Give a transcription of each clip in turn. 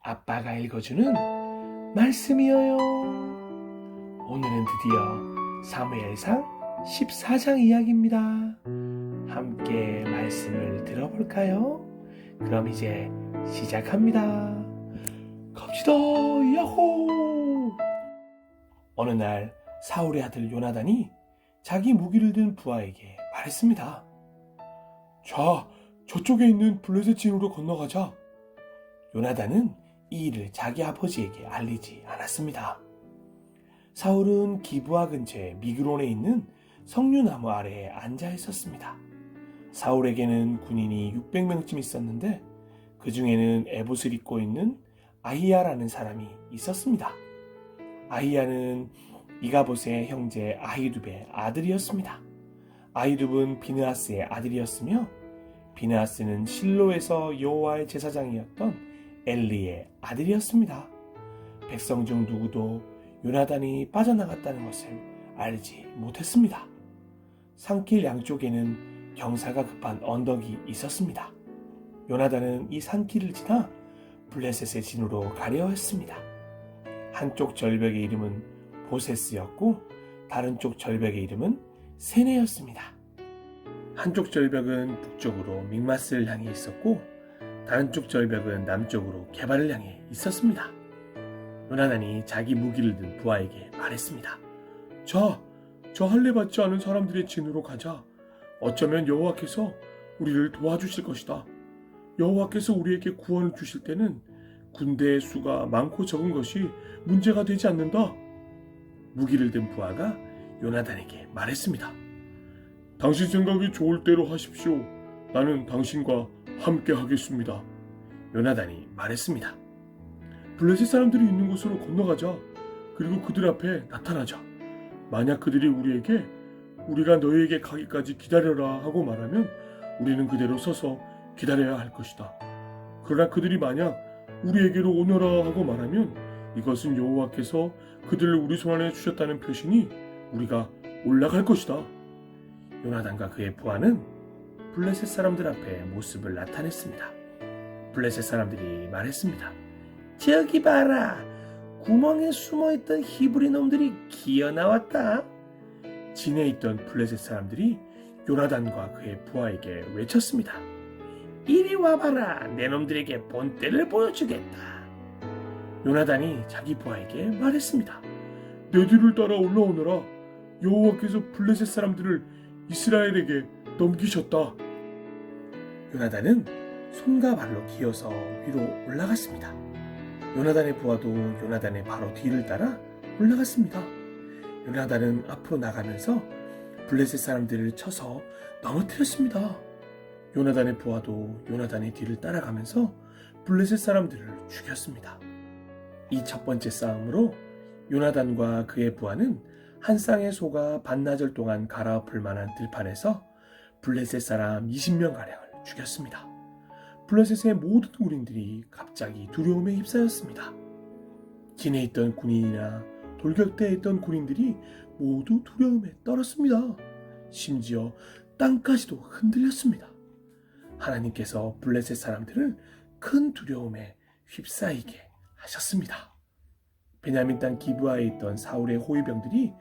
아빠가 읽어주는 말씀이에요. 오늘은 드디어 사무엘상 14장 이야기입니다. 함께 말씀을 들어볼까요? 그럼 이제 시작합니다. 갑시다, 야호! 어느 날 사울의 아들 요나단이 자기 무기를 든 부하에게 말했습니다. 자, 저쪽에 있는 블레셋 진으로 건너가자. 요나단은 이 일을 자기 아버지에게 알리지 않았습니다. 사울은 기브아 근처의 미그론에 있는 석류나무 아래에 앉아 있었습니다. 사울에게는 군인이 600명쯤 있었는데 그 중에는 에봇을 입고 있는 아히야라는 사람이 있었습니다. 아히야는 이가봇의 형제 아히둡의 아들이었습니다. 아히둡은 비느하스의 아들이었으며 비느하스는 실로에서 여호와의 제사장이었던 엘리의 아들이었습니다. 백성 중 누구도 요나단이 빠져나갔다는 것을 알지 못했습니다. 산길 양쪽에는 경사가 급한 언덕이 있었습니다. 요나단은 이 산길을 지나 블레셋의 진으로 가려 했습니다. 한쪽 절벽의 이름은 보세스였고 다른 쪽 절벽의 이름은 세네였습니다. 한쪽 절벽은 북쪽으로 믹마스를 향해 있었고 다른 쪽 절벽은 남쪽으로 게발을 향해 있었습니다. 요나단이 자기 무기를 든 부하에게 말했습니다. 자, 저 할례 받지 않은 사람들의 진으로 가자. 어쩌면 여호와께서 우리를 도와주실 것이다. 여호와께서 우리에게 구원을 주실 때는 군대의 수가 많고 적은 것이 문제가 되지 않는다. 무기를 든 부하가 요나단에게 말했습니다. 당신 생각이 좋을 대로 하십시오. 나는 당신과 함께 하겠습니다. 요나단이 말했습니다. 블레셋 사람들이 있는 곳으로 건너가자. 그리고 그들 앞에 나타나자. 만약 그들이 우리에게 우리가 너희에게 가기까지 기다려라 하고 말하면 우리는 그대로 서서 기다려야 할 것이다. 그러나 그들이 만약 우리에게로 오너라 하고 말하면 이것은 여호와께서 그들을 우리 손 안에 주셨다는 표시니 우리가 올라갈 것이다. 요나단과 그의 부하는 블레셋 사람들 앞에 모습을 나타냈습니다. 블레셋 사람들이 말했습니다. 저기 봐라, 구멍에 숨어있던 히브리 놈들이 기어나왔다. 진에 있던 블레셋 사람들이 요나단과 그의 부하에게 외쳤습니다. 이리 와봐라, 내 놈들에게 본때를 보여주겠다. 요나단이 자기 부하에게 말했습니다. 내 뒤를 따라 올라오너라. 여호와께서 블레셋 사람들을 이스라엘에게 넘기셨다. 요나단은 손과 발로 기어서 위로 올라갔습니다. 요나단의 부하도 요나단의 바로 뒤를 따라 올라갔습니다. 요나단은 앞으로 나가면서 블레셋 사람들을 쳐서 넘어뜨렸습니다. 요나단의 부하도 요나단의 뒤를 따라가면서 블레셋 사람들을 죽였습니다. 이 첫 번째 싸움으로 요나단과 그의 부하는 한 쌍의 소가 반나절 동안 갈아엎을 만한 들판에서 블레셋 사람 20명가량을 죽였습니다. 블레셋의 모든 군인들이 갑자기 두려움에 휩싸였습니다. 진에 있던 군인이나 돌격대에 있던 군인들이 모두 두려움에 떨었습니다. 심지어 땅까지도 흔들렸습니다. 하나님께서 블레셋 사람들을 큰 두려움에 휩싸이게 하셨습니다. 베냐민 땅 기브아에 있던 사울의 호위병들이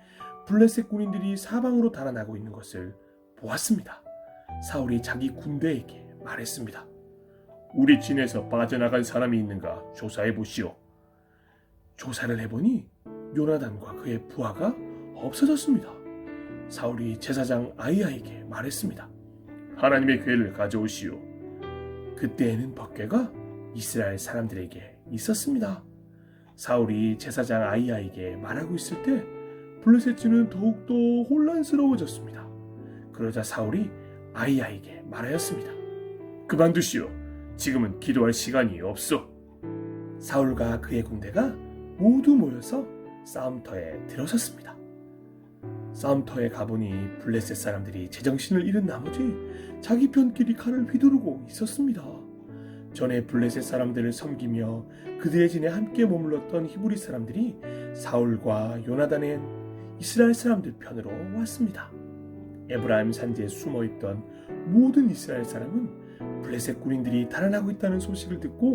블레셋 군인들이 사방으로 달아나고 있는 것을 보았습니다. 사울이 자기 군대에게 말했습니다. 우리 진에서 빠져나간 사람이 있는가 조사해 보시오. 조사를 해보니 요나단과 그의 부하가 없어졌습니다. 사울이 제사장 아히야에게 말했습니다. 하나님의 괴를 가져오시오. 그때에는 법궤가 이스라엘 사람들에게 있었습니다. 사울이 제사장 아히야에게 말하고 있을 때 블레셋 진은 더욱더 혼란스러워졌습니다. 그러자 사울이 아히야에게 말하였습니다. 그만두시오. 지금은 기도할 시간이 없어. 사울과 그의 군대가 모두 모여서 싸움터에 들어섰습니다. 싸움터에 가보니 블레셋 사람들이 제정신을 잃은 나머지 자기 편끼리 칼을 휘두르고 있었습니다. 전에 블레셋 사람들을 섬기며 그들의 진에 함께 머물렀던 히브리 사람들이 사울과 요나단의 이스라엘 사람들 편으로 왔습니다. 에브라임 산지에 숨어있던 모든 이스라엘 사람은 블레셋 군인들이 달아나고 있다는 소식을 듣고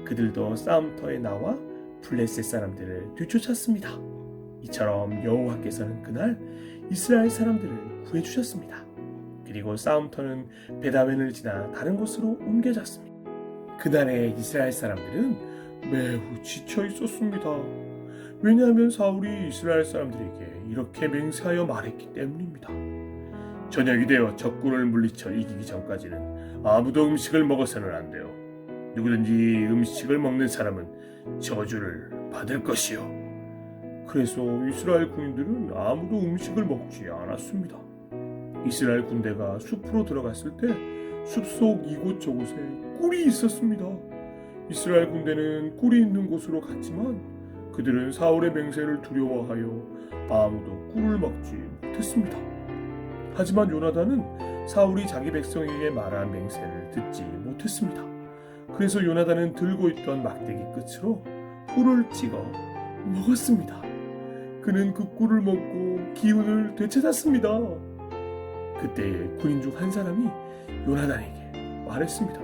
그들도 싸움터에 나와 블레셋 사람들을 뒤쫓았습니다. 이처럼 여호와께서는 그날 이스라엘 사람들을 구해주셨습니다. 그리고 싸움터는 베다웬을 지나 다른 곳으로 옮겨졌습니다. 그날의 이스라엘 사람들은 매우 지쳐 있었습니다. 왜냐하면 사울이 이스라엘 사람들에게 이렇게 맹세하여 말했기 때문입니다. 저녁이 되어 적군을 물리쳐 이기기 전까지는 아무도 음식을 먹어서는 안 돼요. 누구든지 음식을 먹는 사람은 저주를 받을 것이요. 그래서 이스라엘 군인들은 아무도 음식을 먹지 않았습니다. 이스라엘 군대가 숲으로 들어갔을 때 숲속 이곳저곳에 꿀이 있었습니다. 이스라엘 군대는 꿀이 있는 곳으로 갔지만 그들은 사울의 맹세를 두려워하여 아무도 꿀을 먹지 못했습니다. 하지만 요나단은 사울이 자기 백성에게 말한 맹세를 듣지 못했습니다. 그래서 요나단은 들고 있던 막대기 끝으로 꿀을 찍어 먹었습니다. 그는 그 꿀을 먹고 기운을 되찾았습니다. 그때 군인 중 한 사람이 요나단에게 말했습니다.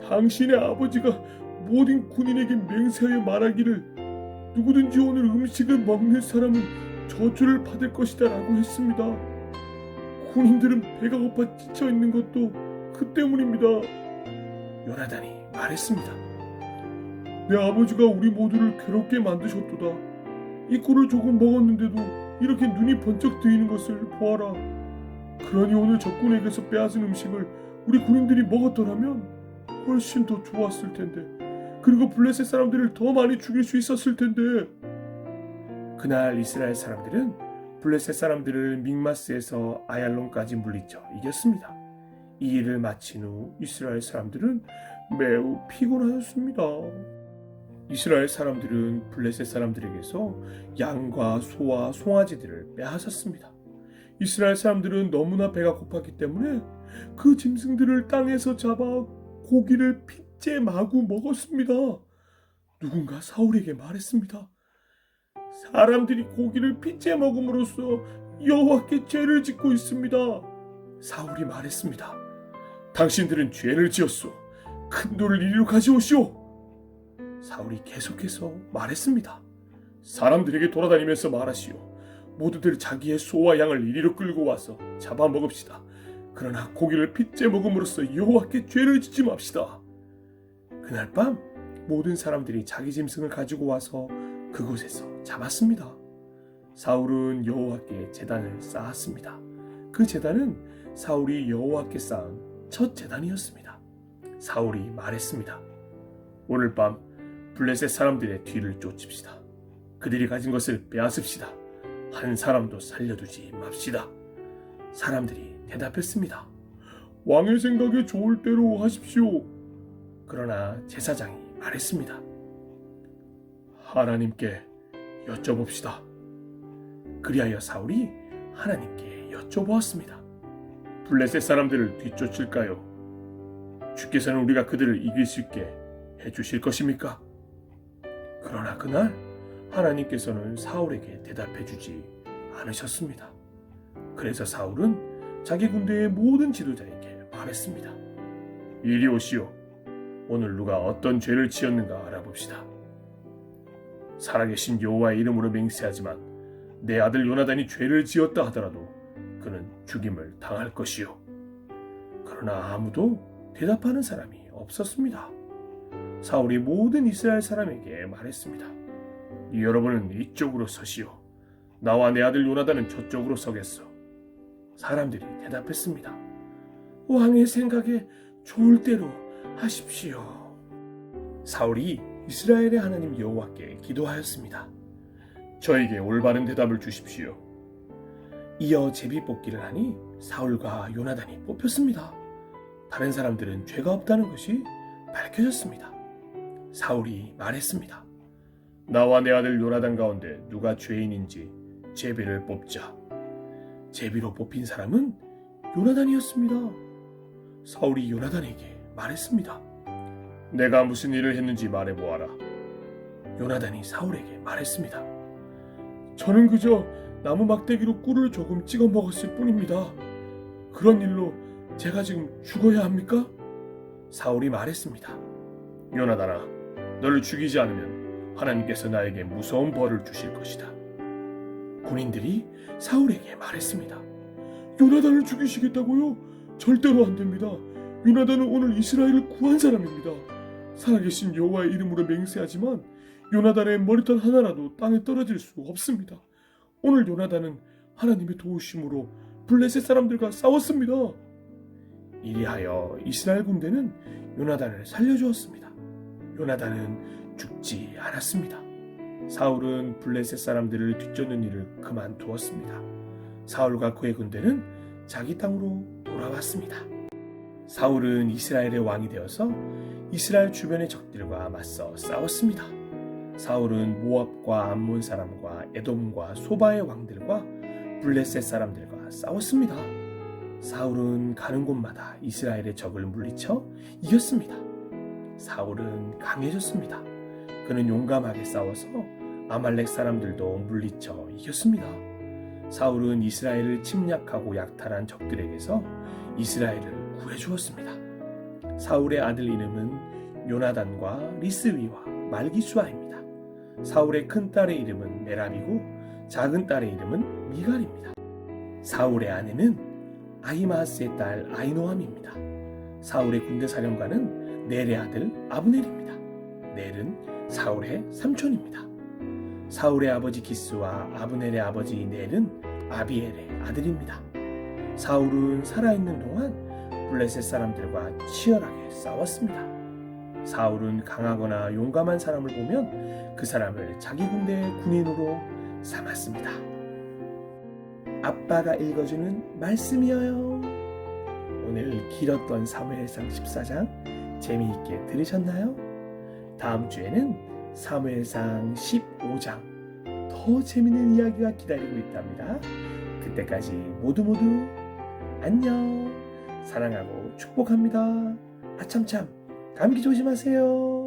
당신의 아버지가 모든 군인에게 맹세하여 말하기를 누구든지 오늘 음식을 먹는 사람은 저주를 받을 것이다 라고 했습니다. 군인들은 배가 고파 지쳐 있는 것도 그 때문입니다. 요나단이 말했습니다. 내 아버지가 우리 모두를 괴롭게 만드셨도다. 이 꿀을 조금 먹었는데도 이렇게 눈이 번쩍 뜨이는 것을 보아라. 그러니 오늘 적군에게서 빼앗은 음식을 우리 군인들이 먹었더라면 훨씬 더 좋았을 텐데, 그리고 블레셋 사람들을 더 많이 죽일 수 있었을 텐데. 그날 이스라엘 사람들은 블레셋 사람들을 믹마스에서 아얄론까지 물리쳐 이겼습니다. 이 일을 마친 후 이스라엘 사람들은 매우 피곤하였습니다. 이스라엘 사람들은 블레셋 사람들에게서 양과 소와 송아지들을 빼앗았습니다. 이스라엘 사람들은 너무나 배가 고팠기 때문에 그 짐승들을 땅에서 잡아 고기를 핏째 마구 먹었습니다. 누군가 사울에게 말했습니다. 사람들이 고기를 핏째 먹음으로써 여호와께 죄를 짓고 있습니다. 사울이 말했습니다. 당신들은 죄를 지었소. 큰 돌을 이리로 가져오시오. 사울이 계속해서 말했습니다. 사람들에게 돌아다니면서 말하시오. 모두들 자기의 소와 양을 이리로 끌고 와서 잡아먹읍시다. 그러나 고기를 핏째 먹음으로써 여호와께 죄를 짓지 맙시다. 그날 밤 모든 사람들이 자기 짐승을 가지고 와서 그곳에서 잡았습니다. 사울은 여호와께 제단을 쌓았습니다. 그 제단은 사울이 여호와께 쌓은 첫 제단이었습니다. 사울이 말했습니다. 오늘 밤 블레셋 사람들의 뒤를 쫓읍시다. 그들이 가진 것을 빼앗읍시다. 한 사람도 살려두지 맙시다. 사람들이 대답했습니다. 왕의 생각에 좋을 대로 하십시오. 그러나 제사장이 말했습니다. 하나님께 여쭤봅시다. 그리하여 사울이 하나님께 여쭤보았습니다. 블레셋 사람들을 뒤쫓을까요? 주께서는 우리가 그들을 이길 수 있게 해주실 것입니까? 그러나 그날 하나님께서는 사울에게 대답해주지 않으셨습니다. 그래서 사울은 자기 군대의 모든 지도자에게 말했습니다. 이리 오시오. 오늘 누가 어떤 죄를 지었는가 알아봅시다. 살아계신 여호와의 이름으로 맹세하지만 내 아들 요나단이 죄를 지었다 하더라도 그는 죽임을 당할 것이요. 그러나 아무도 대답하는 사람이 없었습니다. 사울이 모든 이스라엘 사람에게 말했습니다. 여러분은 이쪽으로 서시오. 나와 내 아들 요나단은 저쪽으로 서겠소. 사람들이 대답했습니다. 왕의 생각에 좋을 대로 하십시오. 사울이 이스라엘의 하나님 여호와께 기도하였습니다. 저에게 올바른 대답을 주십시오. 이어 제비뽑기를 하니 사울과 요나단이 뽑혔습니다. 다른 사람들은 죄가 없다는 것이 밝혀졌습니다. 사울이 말했습니다. 나와 내 아들 요나단 가운데 누가 죄인인지 제비를 뽑자. 제비로 뽑힌 사람은 요나단이었습니다. 사울이 요나단에게 말했습니다. 내가 무슨 일을 했는지 말해보아라. 요나단이 사울에게 말했습니다. 저는 그저 나무 막대기로 꿀을 조금 찍어 먹었을 뿐입니다. 그런 일로 제가 지금 죽어야 합니까? 사울이 말했습니다. 요나단아, 너를 죽이지 않으면 하나님께서 나에게 무서운 벌을 주실 것이다. 군인들이 사울에게 말했습니다. 요나단을 죽이시겠다고요? 절대로 안 됩니다. 요나단은 오늘 이스라엘을 구한 사람입니다. 살아계신 여호와의 이름으로 맹세하지만 요나단의 머리털 하나라도 땅에 떨어질 수 없습니다. 오늘 요나단은 하나님의 도우심으로 블레셋 사람들과 싸웠습니다. 이리하여 이스라엘 군대는 요나단을 살려주었습니다. 요나단은 죽지 않았습니다. 사울은 블레셋 사람들을 뒤쫓는 일을 그만두었습니다. 사울과 그의 군대는 자기 땅으로 돌아왔습니다. 사울은 이스라엘의 왕이 되어서 이스라엘 주변의 적들과 맞서 싸웠습니다. 사울은 모압과 암몬 사람과 에돔과 소바의 왕들과 블레셋 사람들과 싸웠습니다. 사울은 가는 곳마다 이스라엘의 적을 물리쳐 이겼습니다. 사울은 강해졌습니다. 그는 용감하게 싸워서 아말렉 사람들도 물리쳐 이겼습니다. 사울은 이스라엘을 침략하고 약탈한 적들에게서 이스라엘을 구해주었습니다. 사울의 아들 이름은 요나단과 리스위와 말기수아입니다. 사울의 큰 딸의 이름은 메랍이고 작은 딸의 이름은 미갈입니다. 사울의 아내는 아히마아스의 딸 아히노함입니다. 사울의 군대 사령관은 넬의 아들 아브넬입니다. 넬은 사울의 삼촌입니다. 사울의 아버지 기스와 아브넬의 아버지 넬은 아비엘의 아들입니다. 사울은 살아있는 동안 블레셋 사람들과 치열하게 싸웠습니다. 사울은 강하거나 용감한 사람을 보면 그 사람을 자기 군대의 군인으로 삼았습니다. 아빠가 읽어주는 말씀이에요. 오늘 길었던 사무엘상 14장 재미있게 들으셨나요? 다음 주에는 사무엘상 15장 더 재미있는 이야기가 기다리고 있답니다. 그때까지 모두 안녕. 사랑하고 축복합니다. 아참참 감기 조심하세요.